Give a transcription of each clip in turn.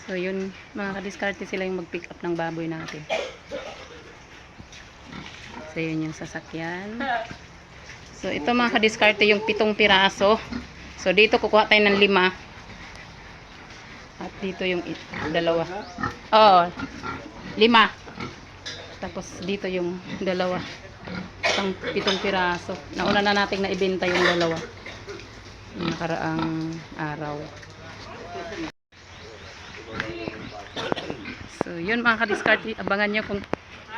So yun, mga kadiskarte, sila yung mag-pick up ng baboy natin. So yun yung sasakyan. So ito mga kadiskarte, yung 7 piraso. So dito kukuha tayo ng 5. At dito yung 2. Oo, 5. Tapos dito yung 2. Itong 7 piraso. Nauna na nating naibenta yung 2. Yung nakaraang araw. So, yun mga kadiskarte, abangan nyo kung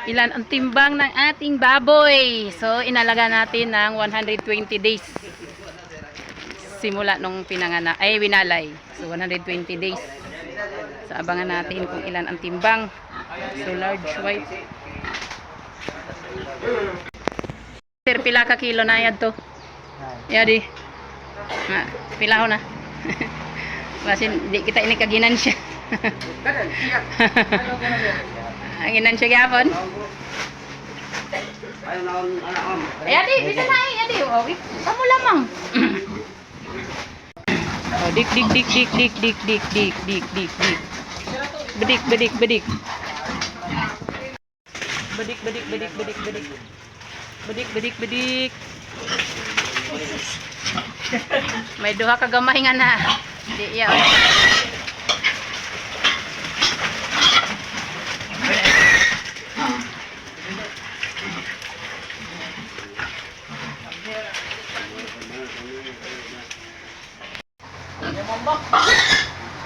ilan ang timbang ng ating baboy. So, inalaga natin ng 120 days. Simula nung winalay. So, 120 days. So, abangan natin kung ilan ang timbang. So, large white. Sir, pila ka kilo na yan to? Yadi. Pila ko na. Kasi di kita ini kaginan siya. Ang inan siya gyapon. Yadi, bisa na yadi. Oh, kamu lamang. Oh, dik. Bedik. Bedik. May duha ka gamay nga na. Di ya.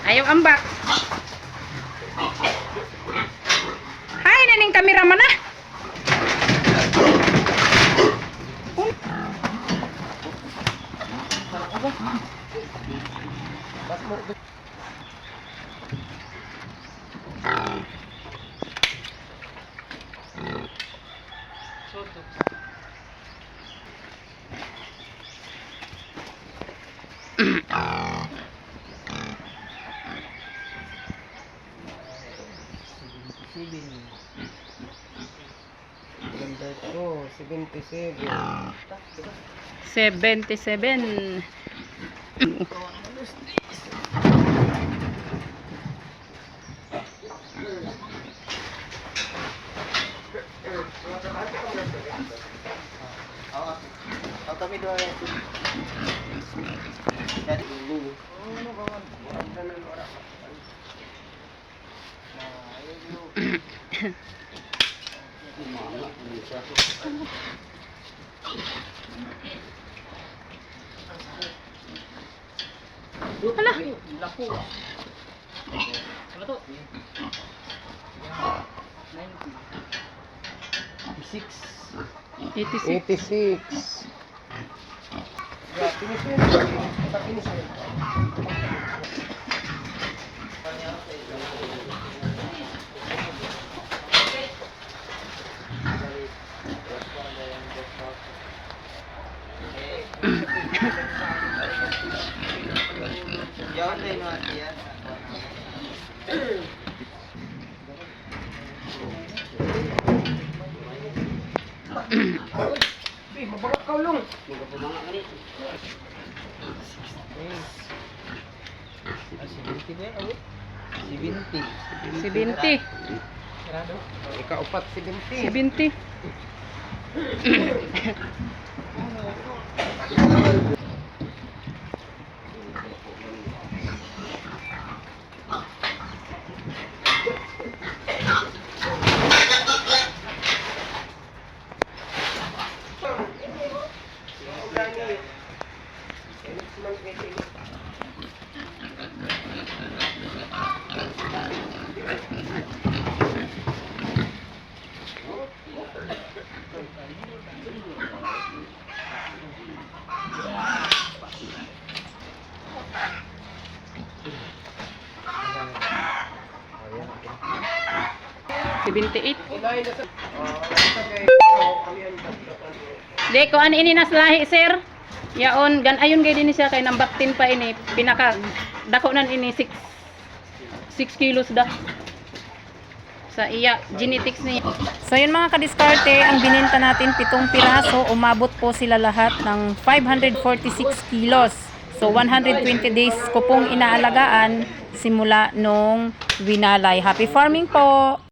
Ayaw ambak. Hay, naning kameraman na. Ganda ito, 77. 77. Kami doon ay dari dulu. Hala. Lapu. Ano to? 86. 86. Ya, finish yun. Kita finish yun. Yawan na yun yan. Mabagat ka ulong. Magpapumanga ka nito. 70 ba? 70. 70. Ikaupat 70. 70. $78. Di ko ano ini naslahi sir. Yaon gan ayon gay din siya kay nambaktin pa ini pinaka dako nan ini 6 kilos da. Sa iya genetics niya. So yun mga kadiskarte, ang bininta natin 7 piraso, umabot po sila lahat ng 546 kilos. So So 120 days ko pong inaalagaan simula nung winalay. Happy farming po!